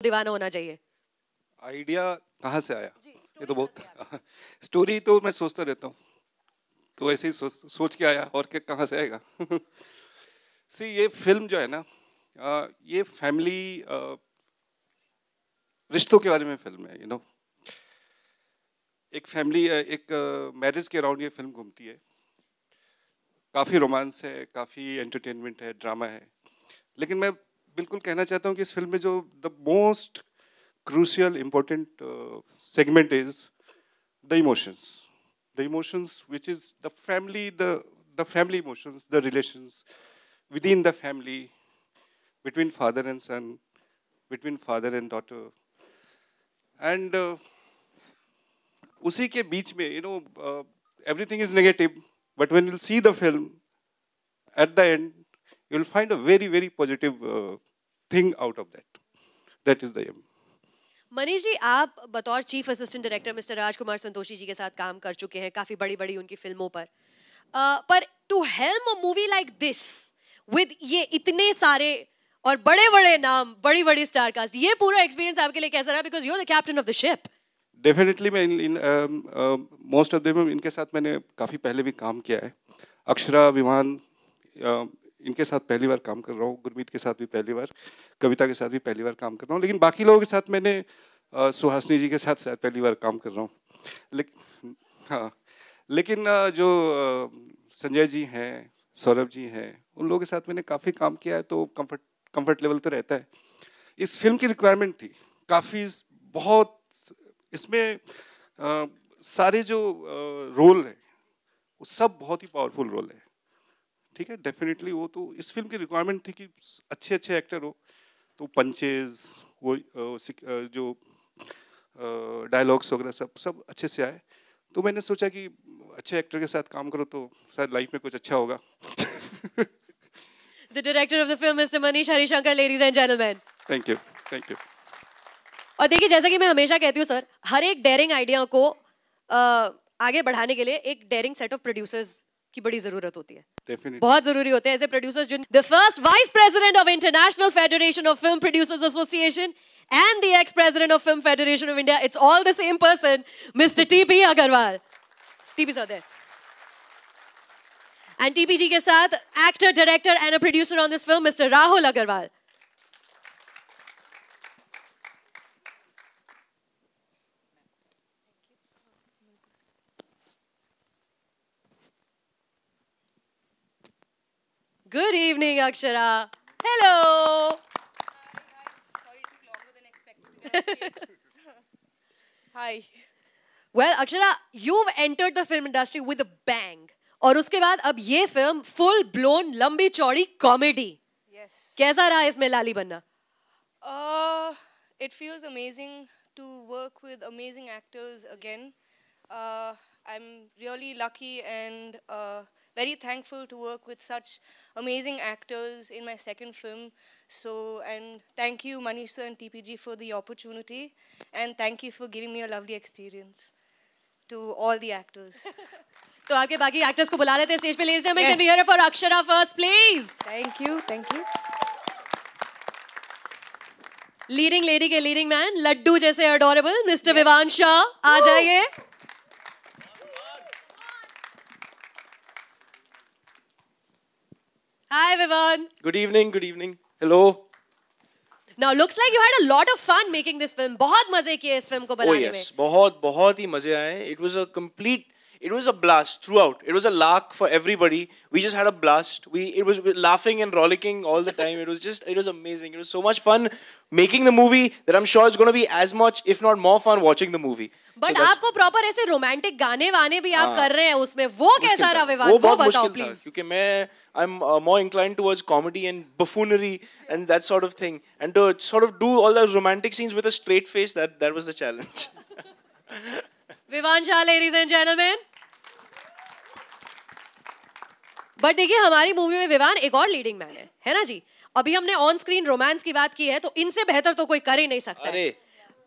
दीवाना होना चाहिए? आइडिया कहाँ से आया? ये तो बहुत स्टोरी तो मैं सोचता रहता हूँ, तो ऐसे ही सोच के आया, और क्या कहाँ से आएगा? सी ये फिल्म जो है ना, ये फैमिली रिश्तों के बारे में फिल्म है, एक फैमिली, एक मैरिज के अराउंड ये फिल्म घूमती है। काफ़ी रोमांस है, काफ़ी एंटरटेनमेंट है, ड्रामा है, लेकिन मैं बिल्कुल कहना चाहता हूँ कि इस फिल्म में जो the most crucial important segment is the emotions which is the family, the family emotions, the relations within the family, between father and son, between father and daughter, and उसी के बीच में everything is negative, but when you'll see the film at the end you'll find a very very positive thing out of that is the aim. Manish ji, आप बतौर chief assistant director mister Rajkumar Santoshi जी के साथ काम कर चुके हैं काफी बड़ी बड़ी उनकी फिल्मों पर to helm a movie like this with ये इतने सारे और बड़े बड़े नाम, बड़ी बड़ी स्टार कास्ट, ये पूरा एक्सपीरियंस आपके लिए कैसा रहा? Because you are the captain of the ship. Definitely मैं मोस्ट ऑफ देम इनके साथ मैंने काफ़ी पहले भी काम किया है. अक्षरा, विमान, इनके साथ पहली बार काम कर रहा हूँ. गुरमीत के साथ भी पहली बार, कविता के साथ भी पहली बार काम कर रहा हूँ, लेकिन बाकी लोगों के साथ मैंने सुहासिनी जी के साथ शायद पहली बार काम कर रहा हूँ. लेकिन जो संजय जी हैं, सौरभ जी हैं, उन लोगों के साथ मैंने काफ़ी काम किया है, तो कंफर्ट लेवल तो रहता है. इस फिल्म की रिक्वायरमेंट थी काफ़ी, बहुत इसमें सारे जो रोल हैं वो सब बहुत ही पावरफुल रोल है. ठीक है, डेफिनेटली वो तो इस फिल्म की रिक्वायरमेंट थी कि अच्छे अच्छे एक्टर हो, तो पंचेज, वो जो डायलॉग्स वगैरह सब अच्छे से आए. तो मैंने सोचा कि अच्छे एक्टर के साथ काम करो तो शायद लाइफ में कुछ अच्छा होगा. The director of the film, Mr. Manish Harishankar, ladies and gentlemen. Thank you, thank you. और देखिए, जैसा कि मैं हमेशा कहती हूँ सर, हर एक डेयरिंग आइडिया को आगे बढ़ाने के लिए एक डेयरिंग सेट ऑफ प्रोड्यूसर्स की बड़ी जरूरत होती है. Definitely. बहुत जरूरी होते हैं ऐसे प्रोड्यूसर्स. जिन the first vice president of international federation of film producers association and the ex-president of Film Federation of India, it's all the same person, Mr. T.P. Agarwal. T.P. sir there. And T.P. ji के साथ actor, director and a producer on this film, Mr. Rahul Agarwal. Good evening, Akshara. Hello. Hi. Well, Akshara, you've entered the film industry with a bang. और उसके बाद अब ये film full blown लंबी चौड़ी comedy. Yes. कैसा रहा इसमें लाली बनना? It feels amazing to work with amazing actors again. I'm really lucky and very thankful to work with such amazing actors in my second film. So, and thank you Manish sir and TPG for the opportunity, and thank you for giving me a lovely experience. To all the actors. तो आपके बाकी actors को बुला लेते हैं stage पे. Ladies and gentleman, can we hear it for Akshara first, please? Thank you, thank you. Leading lady के leading man, Laddu जैसे अडोरेबल, मिस्टर विवान शाह, आ जाइए. Hi Vivan. Good evening, good evening. Hello. Now looks like you had a lot of fun making this film. बहुत मजे किए इस film को बनाने में. Oh yes, बहुत ही मजे आए. It was a blast throughout. It was a lark for everybody. We just had a blast. It was laughing and rollicking all the time. It was amazing. It was so much fun making the movie that I'm sure it's going to be as much, if not more fun watching the movie. But आपको proper ऐसे romantic गाने वाने भी आप कर रहे हैं उसमें, वो कैसा रहा विवान? वो बहुत बताओ मुश्किल था प्लीज. क्योंकि I'm more inclined towards comedy and buffoonery and that sort of thing, and to sort of do all those romantic scenes with a straight face, that was the challenge. Vivaan Shah, ladies and gentlemen. But देखिए, हमारी movie में विवान एक और leading man है ना जी. अभी हमने on screen romance की बात की है, तो इनसे बेहतर तो कोई कर ही नहीं सकता. अरे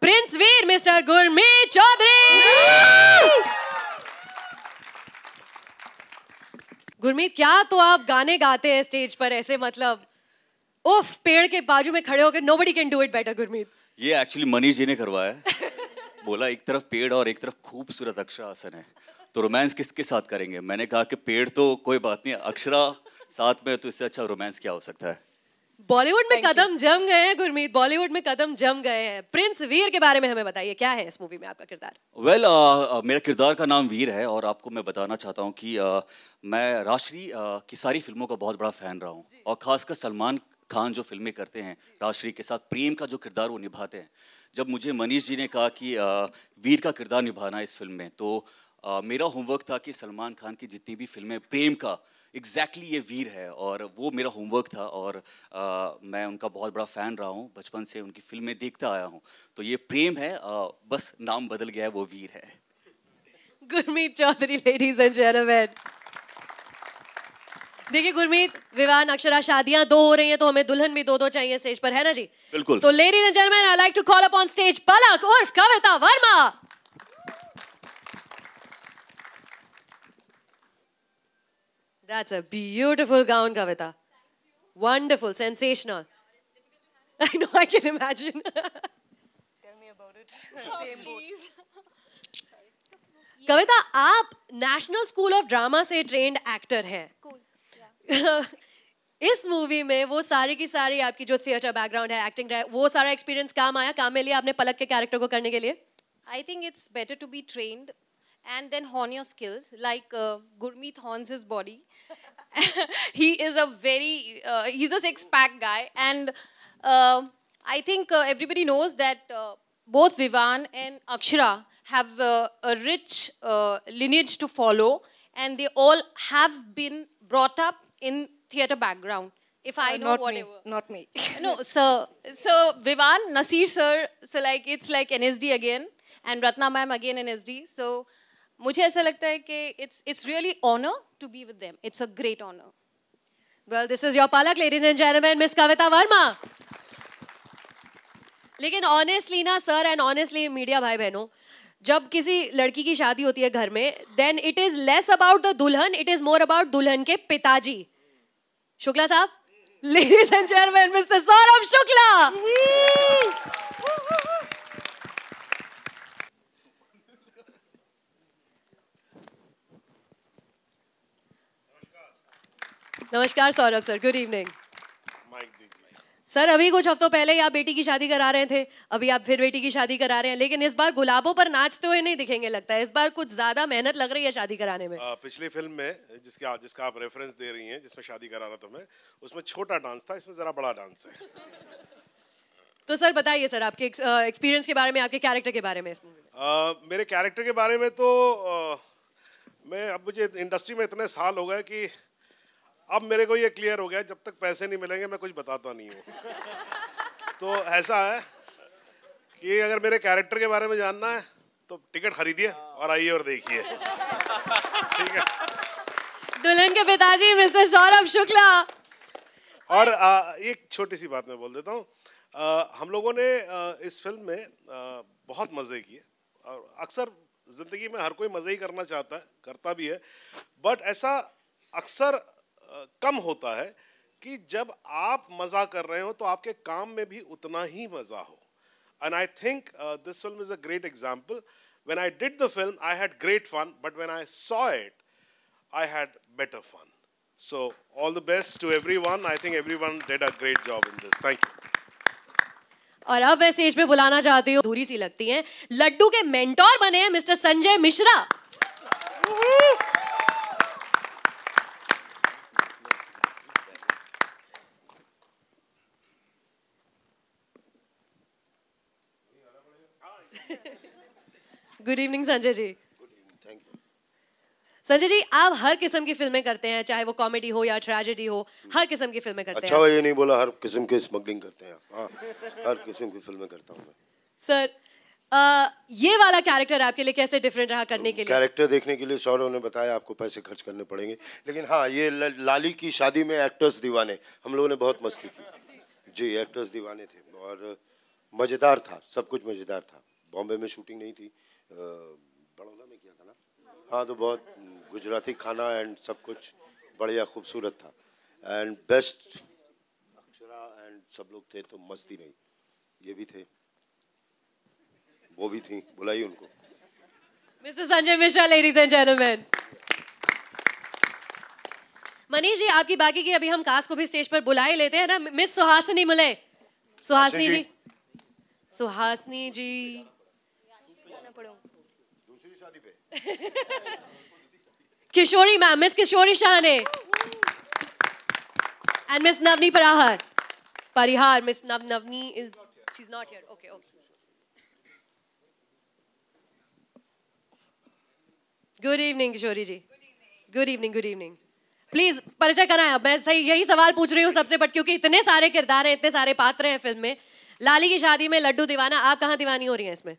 प्रिंस वीर मिस्टर गुरमीत चौधरी. गुरमीत, क्या तो आप गाने गाते हैं स्टेज पर ऐसे, मतलब उफ, पेड़ के बाजू में खड़े होकर. Nobody can do it better Gurmeet. ये एक्चुअली मनीष जी ने करवाया है। बोला एक तरफ पेड़ और एक तरफ खूबसूरत अक्षरा आसन है, तो रोमांस किसके साथ करेंगे? मैंने कहा कि पेड़ तो कोई बात नहीं, अक्षरा साथ में, तो इससे अच्छा रोमांस क्या हो सकता है। बॉलीवुड में कदम जम गए हैं गुरमीत, बॉलीवुड में कदम जम गए हैं। प्रिंस वीर के बारे में हमें बताइए, क्या है इस मूवी में आपका किरदार? वेल मेरा किरदार का नाम वीर है, और आपको मैं बताना चाहता हूँ कि मैं राजश्री की सारी फिल्मों का बहुत बड़ा फ़ैन रहा हूँ, और ख़ासकर सलमान खान जो फिल्में करते हैं राजश्री के साथ, प्रेम का जो किरदार वो निभाते हैं। जब मुझे मनीष जी ने कहा कि वीर का किरदार निभाना है इस फिल्म में, तो मेरा होमवर्क था कि सलमान खान की जितनी भी फिल्में प्रेम का एग्जैक्टली ये वीर है, और वो मेरा होमवर्क था। और मैं उनका बहुत बड़ा फ़ैन रहा हूँ, बचपन से उनकी फिल्में देखता आया हूँ। तो ये प्रेम है, बस नाम बदल गया है, वो वीर है। Gurmeet Choudhary, ladies and gentleman. देखिए गुरमीत, विवान अक्षरा, शादियां 2 हो रही हैं, तो हमें दुल्हन भी 2-2 चाहिए स्टेज पर, है ना जी? बिल्कुल। तो ladies and gentleman, I like to call upon stage Palak उर्फ Kavita Verma. That's a beautiful gown, Kavita. Wonderful, sensational. I know, I can imagine. Tell me about it. Same boat. कविता, आप नेशनल स्कूल ऑफ ड्रामा से trained actor हैं। इस movie में वो सारी की सारी आपकी जो थिएटर बैकग्राउंड है, एक्टिंग है, वो सारा एक्सपीरियंस काम आया, काम में लिया आपने पलक के कैरेक्टर को करने के लिए? I think it's better to be trained and then hone your skills. Like Gurmeet hones his body. He is a very, he's a six-pack guy. And I think everybody knows that both Vivan and Akshara have a rich lineage to follow. And they all have been brought up in theatre background. If I know Not whatever. me. Not me. No, so Vivan, Nasir sir, so like it's like NSD again, and Ratna ma'am again NSD. So मुझे ऐसा लगता है कि it's really honor to be with them. It's a great honor. Well, this is your palak, ladies and gentlemen, Miss Kavita Verma. लेकिन honestly ना sir and honestly media भाई बहनों, जब किसी लड़की की शादी होती है घर में, then it is less about the दुल्हन, it is more about दुल्हन के पिताजी। शुक्ला साहब, ladies and gentlemen, Mr. Saurabh Shukla. नमस्कार Saurabh sir, good evening. Sir, अभी कुछ हफ्तों पहले ही आप बेटी की शादी करा रहे थे, अभी आप फिर बेटी की शादी करा रहे हैं, लेकिन इस बार गुलाबों पर नाचते हुए नहीं दिखेंगे लगता है। इस बार कुछ ज्यादा मेहनत लग रही है शादी कराने में। पिछली फिल्म में जिसका आप रेफरेंस दे रही हैं, जिसमें शादी करा रहा था मैं, उसमें छोटा डांस था, इसमें जरा बड़ा डांस है। तो सर बताइए सर, आपके एक्सपीरियंस के बारे में, आपके कैरेक्टर के बारे में इस मूवी में। मेरे कैरेक्टर के बारे में तो मैं, अब मुझे इंडस्ट्री में इतने साल हो गए कि अब मेरे को ये क्लियर हो गया, जब तक पैसे नहीं मिलेंगे मैं कुछ बताता नहीं हूँ। तो ऐसा है कि अगर मेरे कैरेक्टर के बारे में जानना है तो टिकट खरीदिए और आइए और देखिए। ठीक है। दुल्हन के पिताजी मिस्टर सौरभ शुक्ला। और एक छोटी सी बात मैं बोल देता हूँ, हम लोगों ने इस फिल्म में बहुत मज़े किए, और अक्सर ज़िंदगी में हर कोई मज़े ही करना चाहता है, करता भी है, बट ऐसा अक्सर कम होता है कि जब आप मज़ा कर रहे हो तो आपके काम में भी उतना ही मज़ा हो। And I think this film is a great example. When I did the film I had great fun, but when I saw it I had better fun. So all the best to everyone. I think everyone did a great job in this. Thank you. और अब मैं stage पे बुलाना चाहती हूँ, दूरी सी लगती हैं, लड्डू के मेंटोर बने हैं mister Sanjay Mishra. Good evening Sanjay ji. Thank you. Sanjay ji, आप हर किस्म की फिल्में करते हैं, चाहे वो कॉमेडी हो या ट्रेजेडी हो, हर किस्म की फिल्में करते अच्छा हैं। ये नहीं बोला हर किस्म के स्मगलिंग करते हैं। हाँ, हर किस्म की फिल्में करता हूँ मैं। सर, ये वाला कैरेक्टर आपके लिए कैसे डिफरेंट रहा करने के लिए? कैरेक्टर देखने के लिए सौरभ ने बताया आपको पैसे खर्च करने पड़ेंगे, लेकिन हाँ, ये लाली की शादी में एक्टर्स दीवाने, हम लोगों ने बहुत मस्ती की जी। एक्टर्स दीवाने थे और मज़ेदार था, सब कुछ मज़ेदार था। बॉम्बे में शूटिंग नहीं थी, बड़ौदा में किया था ना। हाँ, तो बहुत गुजराती खाना एंड सब कुछ बढ़िया खूबसूरत था, एंड बेस्ट अक्षरा एंड सब लोग थे, तो मस्ती नहीं, ये भी थे। वो भी थी, बुलाइए उनको। Mister Sanjay Mishra, ladies and gentleman. Manish ji, आपकी बाकी की अभी हम कास्ट को भी स्टेज पर बुला ही लेते हैं ना। मिस सुहासिनी मुले, सुहासिनी जी, सुहासिनी जी दूसरी शादी पे Kishori ma'am, miss Kishori Shahane and miss Navni Parihar, miss Navni is she is not here. Okay okay, good evening Kishori ji. Good evening, good evening. Please परिचय कराएं। अब मैं सही यही सवाल पूछ रही हूँ सबसे, बट क्योंकि इतने सारे किरदार हैं, इतने सारे पात्र हैं फिल्म में। लाली की शादी में लड्डू दीवाना, आप कहाँ दीवानी हो रही हैं इसमें?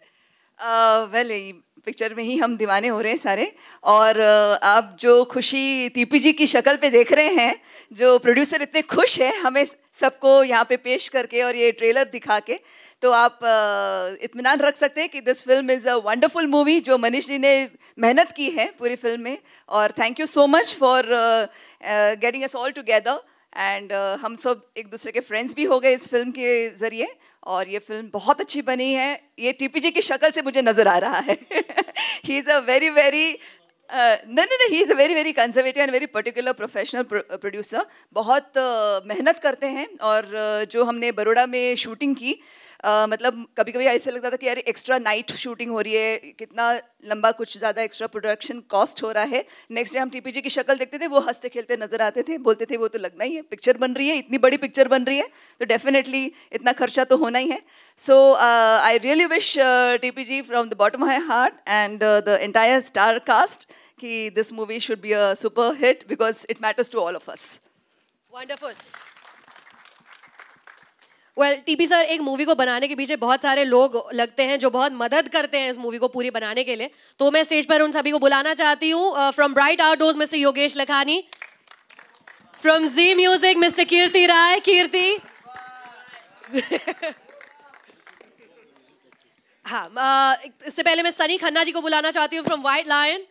वेल पिक्चर में ही हम दीवाने हो रहे हैं सारे। और आप जो खुशी टीपी जी की शक्ल पे देख रहे हैं, जो प्रोड्यूसर इतने खुश हैं हमें सबको यहाँ पे पेश करके और ये ट्रेलर दिखा के, तो आप इत्मीनान रख सकते हैं कि this film is a wonderful movie जो मनीष जी ने मेहनत की है पूरी फिल्म में। और thank you so much for getting us all together. And हम सब एक दूसरे के फ्रेंड्स भी हो गए इस फिल्म के ज़रिए, और ये फिल्म बहुत अच्छी बनी है। ये टीपी जी की शक्ल से मुझे नज़र आ रहा है। He is a very very no, he is a very very conservative and very particular professional producer. बहुत मेहनत करते हैं। और जो हमने बड़ौदा में शूटिंग की, मतलब कभी कभी ऐसे लगता था कि यार एक्स्ट्रा नाइट शूटिंग हो रही है, कितना लंबा कुछ ज़्यादा एक्स्ट्रा प्रोडक्शन कॉस्ट हो रहा है। नेक्स्ट डे हम टीपी जी की शक्ल देखते थे, वो हंसते खेलते नजर आते थे, बोलते थे वो तो लगना ही है, पिक्चर बन रही है, इतनी बड़ी पिक्चर बन रही है तो डेफिनेटली इतना खर्चा तो होना ही है। So I really wish TP ji from the bottom of my heart and the entire star cast कि this movie should be a super hit because it matters to all of us. Wonderful. Well TP sir, एक मूवी को बनाने के पीछे बहुत सारे लोग लगते हैं जो बहुत मदद करते हैं इस मूवी को पूरी बनाने के लिए। तो मैं स्टेज पर उन सभी को बुलाना चाहती हूँ। From bright outdoors mister Yogesh Lakhani, from Zee music mister Kirti Rai, Kirti. हाँ, इससे पहले मैं सनी खन्ना जी को बुलाना चाहती हूँ from White Lion.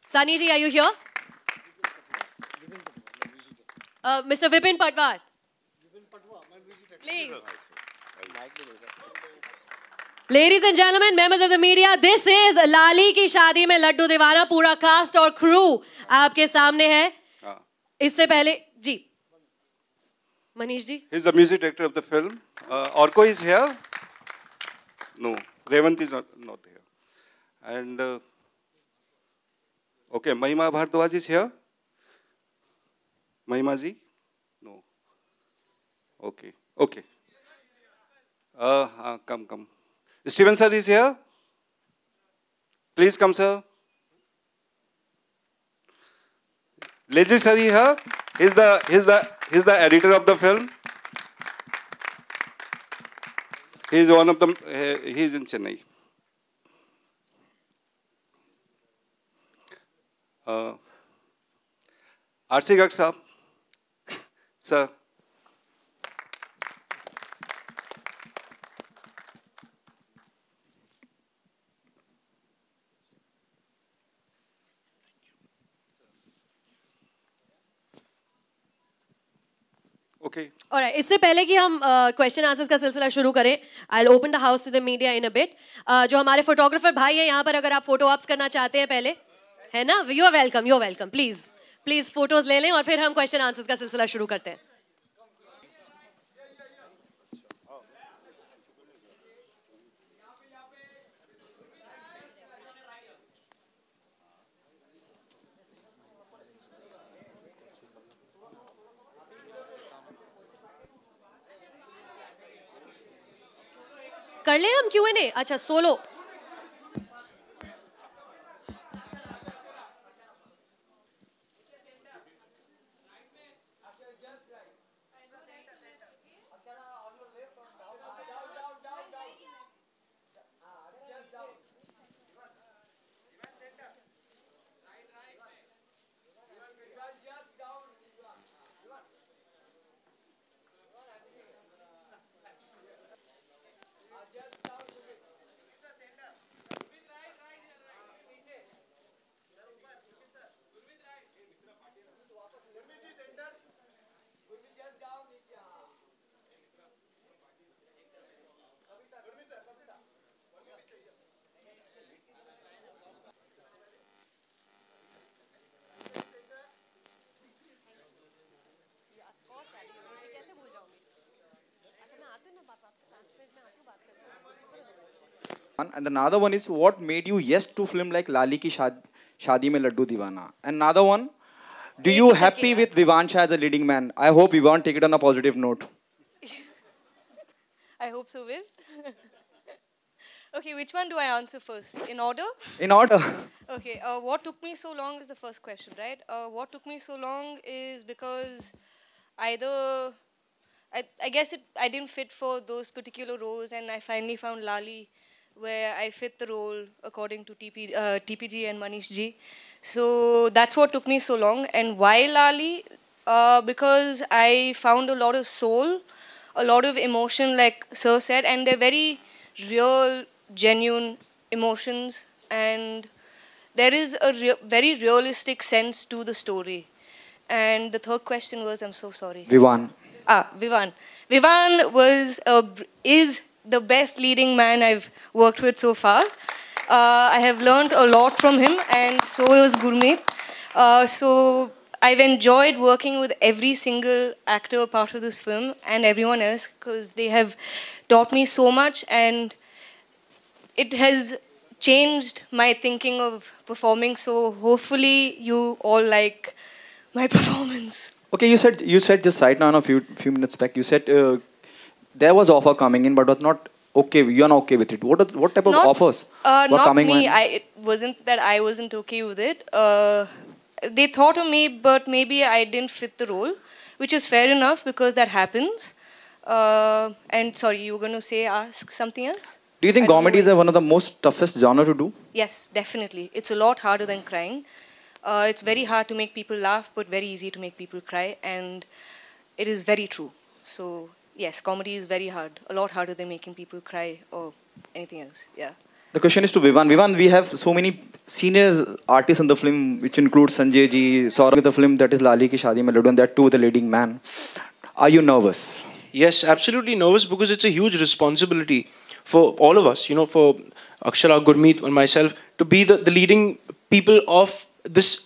Sunny ji, are you here? Mister Vipin Patwar, please. Ladies and gentlemen, members of the media, this is लाली की शादी में लड्डू दीवाना। पूरा कास्ट और क्रू आपके सामने है। इससे पहले जी Manish ji, he is the music director of the film. Orko is here. No, Revant is not here. And okay, Mahima Bhardwaj is here. Mahima ji? No. Okay. Okay. Come. Steven sir is here. Please come, sir. Leslie sir is here. He's the editor of the film. He is one of them. He is in Chennai. R.C. Garg sahab, sir. Okay. Alright, इससे पहले कि हम question answers का सिलसिला शुरू करें, I will open the house to the media in a bit. जो हमारे फोटोग्राफर भाई हैं यहाँ पर, अगर आप फोटो ऑप्स करना चाहते हैं पहले, है ना? You are welcome. Please photos ले लें और फिर हम क्वेश्चन आंसर्स का सिलसिला शुरू करते हैं। कर ले हम Q&A? अच्छा, solo. And another one is what made you yes to film like Lali Ki Shaadi Mein Laddu Deewana. And another one, do you happy with Vivansha as a leading man? I hope we won't take it on a positive note. I hope so, Will. Okay, which one do I answer first? In order? In order. Okay, what took me so long is the first question, right? What took me so long is because either, I guess I didn't fit for those particular roles, and I finally found Lali, where I fit the role according to TPG and Manish Ji. So that's what took me so long. And why Lali? Because I found a lot of soul, a lot of emotion, like Sir said, and they're very real, genuine emotions. And there is a very realistic sense to the story. And the third question was, I'm so sorry. Vivan. Vivan. Vivan is the best leading man I've worked with so far. I have learned a lot from him, and so was Gurmeet. So I've enjoyed working with every single actor part of this film and everyone else, because they have taught me so much, and it has changed my thinking of performing. So hopefully you all like my performance. Okay, you said just right now, a few minutes back, you said there was offer coming in, but was not okay. You are not okay with it. What type of offers were coming in? Not me. It wasn't that I wasn't okay with it. They thought of me, but maybe I didn't fit the role, which is fair enough because that happens. And sorry, you were going to ask something else? Do you think comedy is one of the most toughest genre to do? Yes, definitely. It's a lot harder than crying. It's very hard to make people laugh, but very easy to make people cry, and it is very true. So yes, comedy is very hard, a lot harder than making people cry or anything else. Yeah. The question is to Vivan. Vivan, we have so many senior artists in the film, which include Sanjay Ji, Saurabh, the film that is Lali Ki Shaadi Mein Laddu, and that too the leading man. Are you nervous? Yes, absolutely nervous, because it's a huge responsibility for all of us, for Akshara, Gurmeet, and myself, to be the leading people of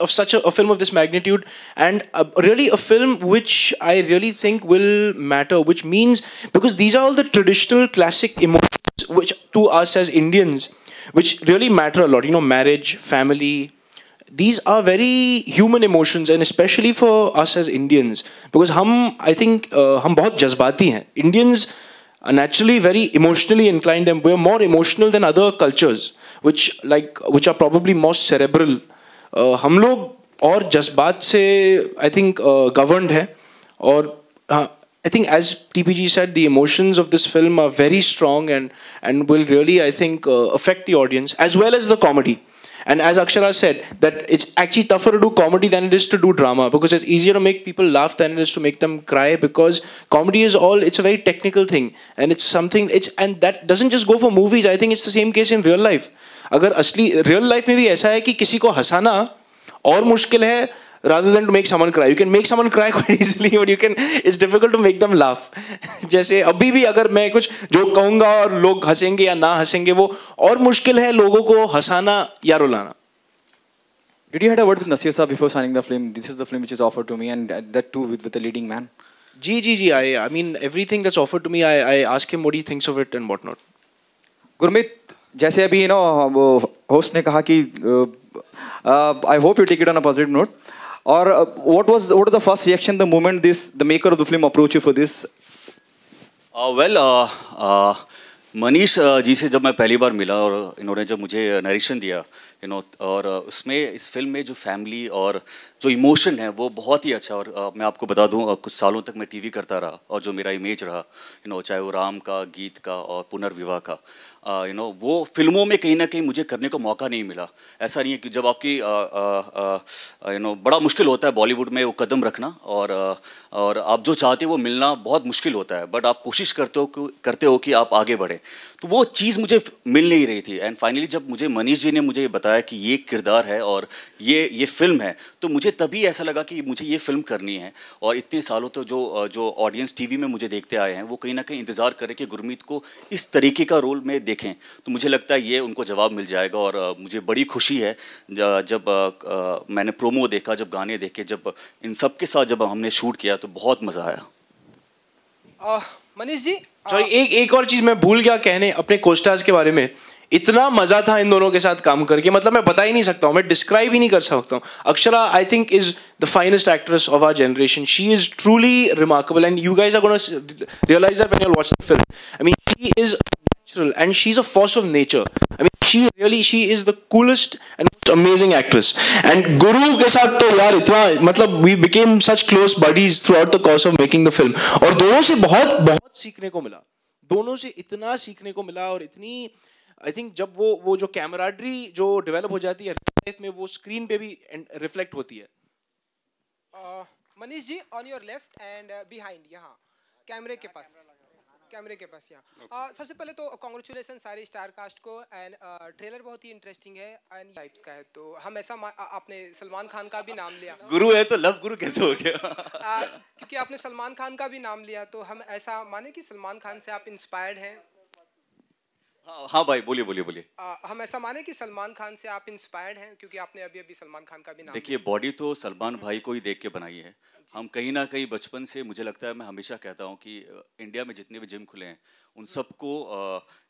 such a film of this magnitude, and really a film which I really think will matter, which means, because these are all the traditional classic emotions which to us as Indians, which really matter a lot, marriage, family. These are very human emotions, and especially for us as Indians, because I think hum bahut jazbati hain. Indians are naturally very emotionally inclined, and we're more emotional than other cultures, which are probably more cerebral. हम लोग और जज्बात से I think governed है, और I think as TPG said, the emotions of this film are very strong and will really, I think, affect the audience as well as the comedy. And as Akshara said, that it's actually tougher to do comedy than it is to do drama, because it's easier to make people laugh than it is to make them cry, because comedy is it's a very technical thing, and it's something, and that doesn't just go for movies. I think it's the same case in real life. अगर असली real life में भी ऐसा है कि किसी को हंसाना और मुश्किल है rather than to make someone cry. You can make someone cry quite easily, but it's difficult to make them laugh. जैसे अभी भी अगर मैं कुछ जो कहूँगा और लोग हंसेंगे या ना हंसेंगे, वो और मुश्किल है लोगों को हंसाना या रुलाना. Did you had a word with Nasir Saab before signing the film? This is the film which is offered to me, and that too with the leading man. Ji. I mean, everything that's offered to me, I ask him what he thinks of it and whatnot. Gurmeet, जैसे अभी host ने कहा कि I hope you take it on a positive note. Or what was the first reaction the moment the maker of the film approached you for this? Manish ji से जब मैं पहली बार मिला और इन्होंने जब मुझे नरेशन दिया, और उसमें इस फिल्म में जो फैमिली और जो इमोशन है वो बहुत ही अच्छा. और मैं आपको बता दूं, कुछ सालों तक मैं टीवी करता रहा, और जो मेरा इमेज रहा, चाहे वो राम का, गीत का और पुनर्विवाह का, वो फिल्मों में कहीं ना कहीं मुझे करने को मौका नहीं मिला. ऐसा नहीं है कि जब आपकी बड़ा मुश्किल होता है बॉलीवुड में वो कदम रखना, और आप जो चाहते हो वो मिलना बहुत मुश्किल होता है, बट आप कोशिश करते हो कि आप आगे बढ़े. तो वो चीज़ मुझे मिल नहीं रही थी, एंड फाइनली जब मुझे मनीष जी ने मुझे बताया कि ये किरदार है और ये फिल्म है, तो मुझे तभी ऐसा लगा कि मुझे ये फिल्म करनी है. और इतने सालों तो जो ऑडियंस टीवी में मुझे देखते आए हैं, वो कहीं ना कहीं इंतज़ार करें कि गुरमीत को इस तरीके का रोल में देखें. तो मुझे लगता है ये उनको जवाब मिल जाएगा, और मुझे बड़ी खुशी है जब मैंने प्रोमो देखा, जब गाने देखे, जब इन सब के साथ जब हमने शूट किया, तो बहुत मज़ा आया. मनीष जी सॉरी एक और चीज मैं भूल गया कहने अपने कोस्टार्स के बारे में। इतना मजा था इन दोनों के साथ काम करके, मतलब मैं बता ही नहीं सकता हूँ, मैं डिस्क्राइब ही नहीं कर सकता हूँ। Akshara I think is the finest actress of our generation. She is truly remarkable and you guys are gonna realise that when you watch the film. I mean she is natural and she's a force of nature. I mean she is the coolest and most amazing actress. And Guru के साथ तो यार इतना मतलब we became such close buddies throughout the course of making the film. और दोनों से बहुत बहुत सीखने को मिला, दोनों से इतना सीखने को मिला। और इतनी आई थिंक जब वो जो कैमराडरी जो डेवलप हो जाती है लाइफ में, वो स्क्रीन पे भी रिफ्लेक्ट होती है। Manish ji on your left and behind, यहाँ कैमरे के पास यहाँ। सबसे पहले तो कॉन्ग्रेचुलेसन सारी स्टार कास्ट को। एंड ट्रेलर बहुत ही इंटरेस्टिंग है एंड टाइप्स का है, तो हम ऐसा आपने सलमान खान का भी नाम लिया। गुरु है तो लव गुरु कैसे हो गया? क्योंकि आपने सलमान खान का भी नाम लिया, तो हम ऐसा माने कि सलमान खान से आप इंस्पायर्ड हैं? हाँ भाई बोलिए। हम ऐसा माने कि सलमान खान से आप इंस्पायर्ड हैं, क्योंकि आपने अभी सलमान खान का भी नाम देखिए, बॉडी तो सलमान भाई को ही देख के बनाई है। हम कहीं ना कहीं बचपन से, मुझे लगता है, मैं हमेशा कहता हूँ कि इंडिया में जितने भी जिम खुले हैं उन सबको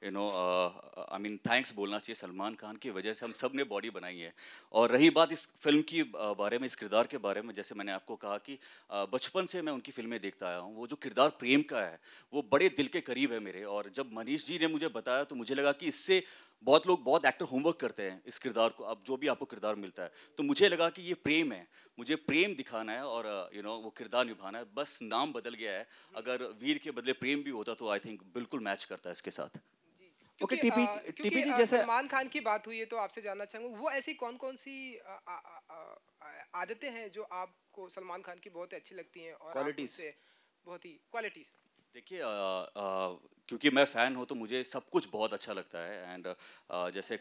आई मीन थैंक्स बोलना चाहिए। सलमान खान की वजह से हम सब ने बॉडी बनाई है। और रही बात इस फिल्म की बारे में, इस किरदार के बारे में, जैसे मैंने आपको कहा कि बचपन से मैं उनकी फिल्में देखता आया हूँ। वो जो किरदार प्रेम का है वो बड़े दिल के करीब है मेरे। और जब मनीष जी ने मुझे बताया तो मुझे लगा कि इससे बहुत लोग, बहुत एक्टर होमवर्क करते हैं इस किरदार को। अब जो भी आपको किरदार मिलता है तो मुझे लगा कि ये प्रेम है, मुझे प्रेम दिखाना है और वो किरदार निभाना है। बस नाम बदल गया है, अगर वीर के बदले प्रेम भी होता तो आई थिंक बिल्कुल मैच करता है इसके साथ। ओके, टीपी जी जैसे सलमान खान की बात हुई है तो आपसे जानना चाहूँगा वो ऐसी कौन सी आदतें हैं जो आपको सलमान खान की बहुत अच्छी लगती हैं और उससे बहुत ही क्वालिटीज? देखिए, क्योंकि मैं फ़ैन हूँ तो मुझे सब कुछ बहुत अच्छा लगता है। एंड जैसे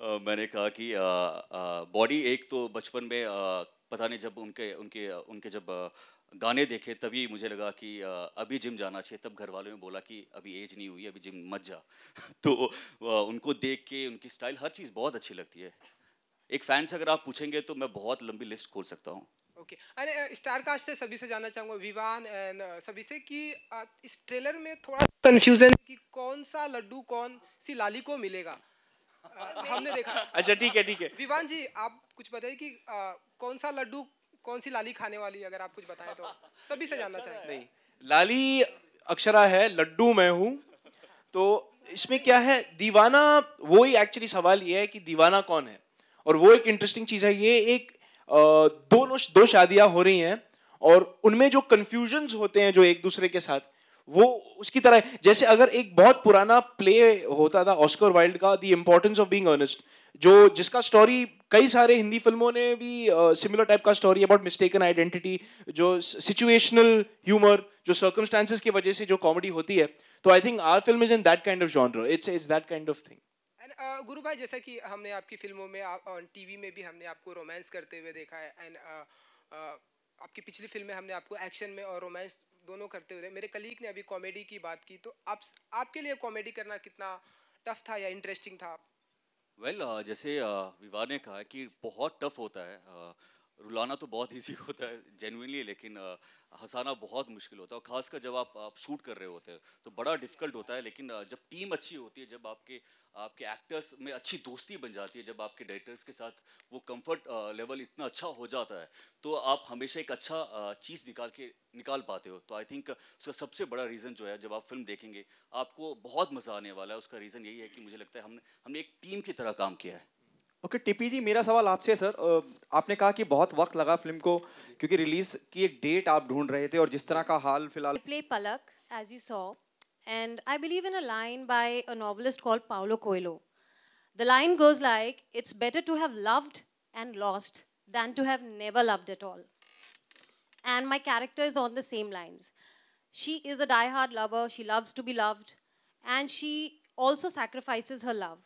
मैंने कहा कि बॉडी एक तो बचपन में पता नहीं, जब उनके जब गाने देखे तभी मुझे लगा कि अभी जिम जाना चाहिए। तब घर वालों ने बोला कि अभी एज नहीं हुई, अभी जिम मत जा। तो उनको देख के उनकी स्टाइल, हर चीज़ बहुत अच्छी लगती है। एक फ़ैन से अगर आप पूछेंगे तो मैं बहुत लंबी लिस्ट खोल सकता हूँ। ओके, अरे स्टार कास्ट से सभी से जानना चाहूँगा, विवान एंड सभी से, कि इस ट्रेलर में थोड़ा कंफ्यूजन कि कौन सा लड्डू कौन सी लाली को मिलेगा। हमने देखा। अच्छा ठीक है। विवान जी आप कुछ बताइए कि कौन सा लड्डू कौन सी लाली खाने वाली है, अगर आप कुछ बताएं तो सभी से जानना चाहेंगे। नहीं, लाली अक्षरा है, लड्डू मैं हूँ। तो इसमें क्या है, दीवाना, वो ही एक्चुअली सवाल ये है कि दीवाना कौन है। और वो एक इंटरेस्टिंग चीज़ है। ये एक दो शादियां हो रही हैं और उनमें जो कंफ्यूजन्स होते हैं जो एक दूसरे के साथ, वो उसकी तरह है। जैसे अगर एक बहुत पुराना प्ले होता था ऑस्कर वाइल्ड का, the importance of being Earnest, जिसका स्टोरी कई सारे हिंदी फिल्मों ने भी सिमिलर टाइप का स्टोरी अबाउट मिस्टेकन आइडेंटिटी, जो सिचुएशनल ह्यूमर, जो सर्कमस्टांसेस की वजह से जो कॉमेडी होती है। तो I think our film is in that kind of genre, it's that kind of thing. गुरु भाई, जैसा कि हमने आपकी फिल्मों में और टीवी में भी हमने आपको रोमांस करते हुए देखा है, एंड आपकी पिछली फिल्म में हमने आपको एक्शन में और रोमांस दोनों करते हुए। मेरे कलीग ने अभी कॉमेडी की बात की, तो आपके लिए कॉमेडी करना कितना टफ था या इंटरेस्टिंग था? वेल, जैसे विवाह ने कहा कि बहुत टफ होता है। रुलाना तो बहुत ईजी होता है जेन्युइनली, लेकिन हंसाना बहुत मुश्किल होता है। और खासकर जब आप शूट कर रहे होते हैं तो बड़ा डिफिकल्ट होता है। लेकिन जब टीम अच्छी होती है, जब आपके एक्टर्स में अच्छी दोस्ती बन जाती है, जब आपके डायरेक्टर्स के साथ वो कंफर्ट लेवल इतना अच्छा हो जाता है, तो आप हमेशा एक अच्छा चीज़ निकाल पाते हो। तो आई थिंक उसका सबसे बड़ा रीज़न जो है, जब आप फिल्म देखेंगे आपको बहुत मज़ा आने वाला है। उसका रीज़न यही है कि मुझे लगता है हमने एक टीम की तरह काम किया है। ओके, टीपी जी मेरा सवाल आपसे है सर। आपने कहा कि बहुत वक्त लगा फिल्म को, क्योंकि रिलीज की एक डेट आप ढूंढ रहे थे और जिस तरह का हाल फिलहाल। Play Palak, as you saw, and I believe in a line by a novelist called Paulo Coelho. The line goes like, "It's better to have loved and lost than to have never loved at all." And my character is on the same lines. She is a die-hard lover. She loves to be loved, and she also sacrifices her love.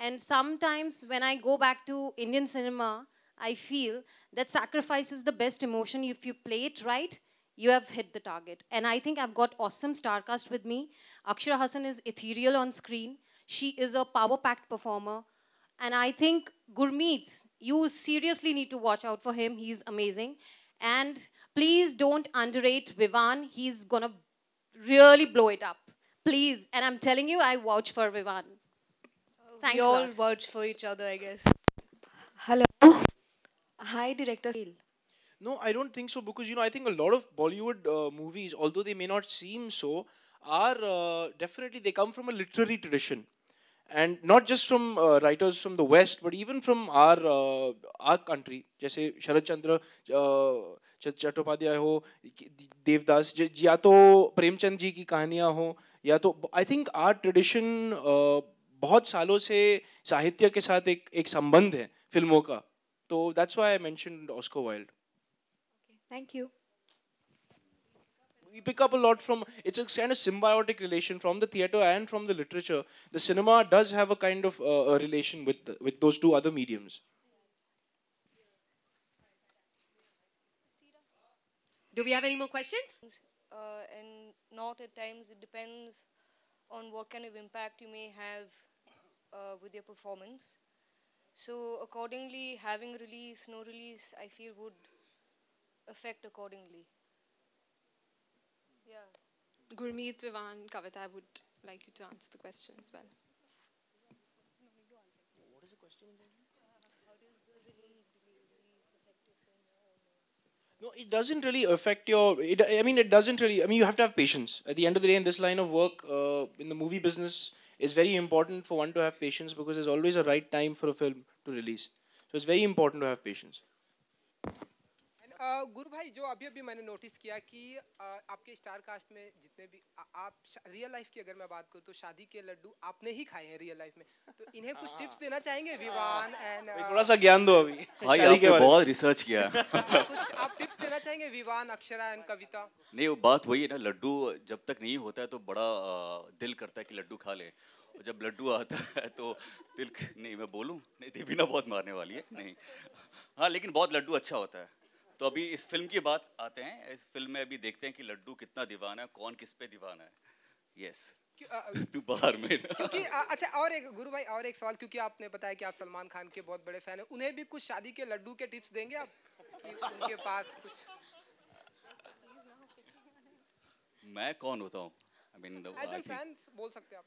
And sometimes when I go back to Indian cinema, I feel that sacrifice is the best emotion. If you play it right, you have hit the target. And I think I've got awesome star cast with me. Akshara Hassan is ethereal on screen. She is a power-packed performer. And I think Gurmeet, you seriously need to watch out for him. He's amazing. And please don't underrate Vivan. He's gonna really blow it up. Please. And I'm telling you, I vouch for Vivan. Thanks We a all lot. vouch for each other, I guess. Hello. Hi, director. No, I don't think so, because I think a lot of Bollywood movies, although they may not seem so, are definitely, they come from a literary tradition, and not just from writers from the West, but even from our country. जैसे शरद चंद्र चट्टोपाध्याय हो, देवदास, या तो प्रेमचंद जी की कहानियां हो, या तो I think are tradition बहुत सालों से साहित्य के साथ एक संबंध है फिल्मों का. तो that's why I mentioned Oscar Wilde. Thank you. We pick up a lot from, it's a kind of symbiotic relation from the theatre and from the literature. The cinema does have a kind of a relation with those two other mediums. Do we have any more questions? And not at times, it depends on what kind of impact you may have with your performance. So accordingly, having release, no release, I feel would affect accordingly. Yeah. Gurmeet, Vivan, Kavita, I would like you to answer the question as well. What is the question? No, it doesn't really affect your. It doesn't really. You have to have patience. At the end of the day, in this line of work, in the movie business, it's very important for one to have patience, because there's always a right time for a film to release. So it's very important to have patience. गुरु भाई, जो अभी अभी मैंने notice किया कि आपके star cast में जितने भी आप रियल लाइफ की अगर मैं बात करूँ तो शादी के लड्डू आपने ही खाए हैं रियल लाइफ में, तो इन्हें कुछ टिप्स देना चाहेंगे विवान एंड थोड़ा सा ज्ञान दो अभी भाई, आपने बहुत रिसर्च किया है. कुछ आप टिप्स देना चाहेंगे विवान, अक्षरा एंड कविता? नहीं, वो बात वही है ना, लड्डू जब तक नहीं होता है तो बड़ा दिल करता है कि लड्डू खा ले, और जब लड्डू आता है तो दिल नहीं, मैं बोलूँ नहीं, देवीना बहुत मारने वाली है नहीं. हाँ, लेकिन बहुत लड्डू अच्छा होता है. तो अभी इस फिल्म की बात आते हैं. इस फिल्म में अभी देखते हैं कि लड्डू कितना दीवाना है, कौन किस पे दीवाना है. यस, तू बाहर में. क्योंकि अच्छा, और एक गुरु भाई, और एक सवाल, क्योंकि आपने बताया कि आप सलमान खान के बहुत बड़े फैन हैं, उन्हें भी कुछ शादी के लड्डू के टिप्स देंगे आप, कि उनके पास कुछ? मैं कौन होता हूँ? एज एन फैन बोल सकते हैं आप.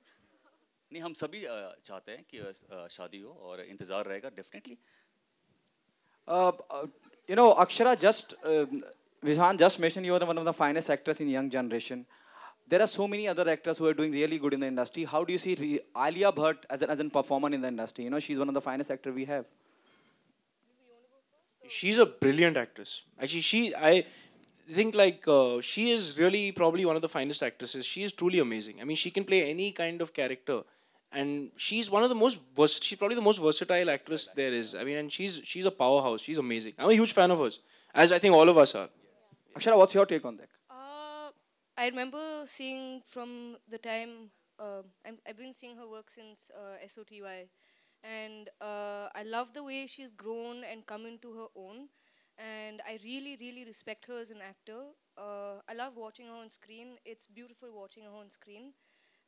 नहीं, हम सभी चाहते हैं कि शादी हो और इंतजार रहेगा definitely. Akshara, Vivan just mentioned you are one of the finest actors in young generation. There are so many other actors who are doing really good in the industry. How do you see Alia Bhatt as a performer in the industry? She's one of the finest actors we have. She's a brilliant actress. Actually, I think she is really probably one of the finest actresses. She is truly amazing. She can play any kind of character. And she's one of the she's probably the most versatile actress there is. And she's a powerhouse. She's amazing. I'm a huge fan of hers, as I think all of us are. Akshara, what's your take on that? I remember seeing from the time, I've been seeing her work since SOTY. And I love the way she's grown and come into her own. And I really, really respect her as an actor. I love watching her on screen. It's beautiful watching her on screen.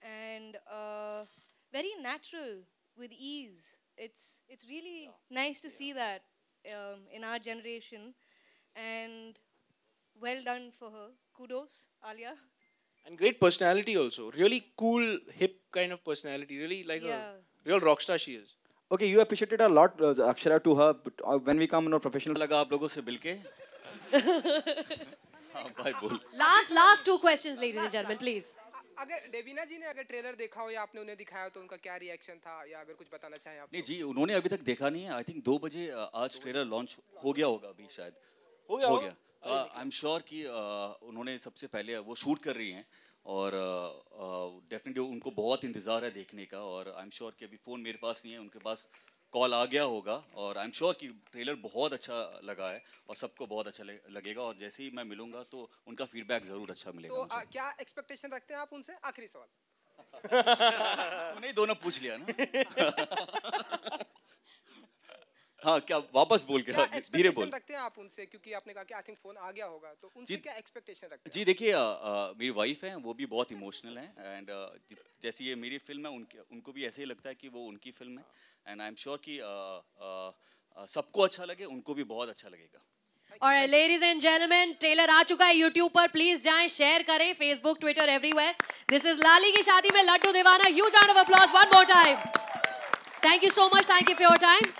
And very natural, with ease. It's really nice to see that in our generation, and well done for her. Kudos, Alia. And great personality also. Really cool, hip kind of personality. Really like a real rock star she is. Okay, you appreciated a lot, Akshara, to her. But when we come in a professional. लगा आप लोगों से मिलके. Last two questions, ladies and gentlemen, please. अगर देवीना जी ने अगर trailer देखा हो या आपने उन्हें दिखाया हो तो उनका क्या रिएक्शन था, या अगर कुछ बताना चाहें आप? नहीं जी, उन्होंने अभी तक देखा नहीं है. आई थिंक 2 बजे आज ट्रेलर लॉन्च हो गया होगा अभी शायद. हो गया. आई एम श्योर कि उन्होंने सबसे पहले वो शूट कर रही हैं, और डेफिनेटली उनको बहुत इंतज़ार है देखने का. और आई एम श्योर कि अभी फ़ोन मेरे पास नहीं है, उनके पास कॉल आ गया होगा. और आई एम श्योर कि ट्रेलर बहुत अच्छा लगा है और सबको बहुत अच्छा लगेगा. और जैसे ही मैं मिलूंगा तो उनका फीडबैक ज़रूर अच्छा मिलेगा. तो क्या एक्सपेक्टेशन रखते हैं आप उनसे? आखिरी सवाल. उन्हें दोनों पूछ लिया ना. हाँ, क्या वापस बोल के धीरे बोल. रखते हैं आप उनसे, क्योंकि आपने कहा कि आई थिंक फोन आ गया होगा, तो उनसे क्या एक्सपेक्टेशन रखते हैं? जी देखिए, मेरी वाइफ हैं, वो भी बहुत इमोशनल हैं. एंड जैसी ये मेरी फिल्म है, उनको भी ऐसे ही लगता है कि वो उनकी फिल्म है. एंड आई एम श्योर कि सबको अच्छा लगे, उनको भी बहुत अच्छा लगेगा. और लेडीज एंड जेंटलमैन, ट्रेलर आ चुका है यूट्यूब पर, प्लीज जाएं, शेयर करें, Facebook, Twitter, everywhere. This is Laali Ki Shaadi Mein Laddoo Deewana. Huge round of applause one more time. Thank you so much. Thank you for your time.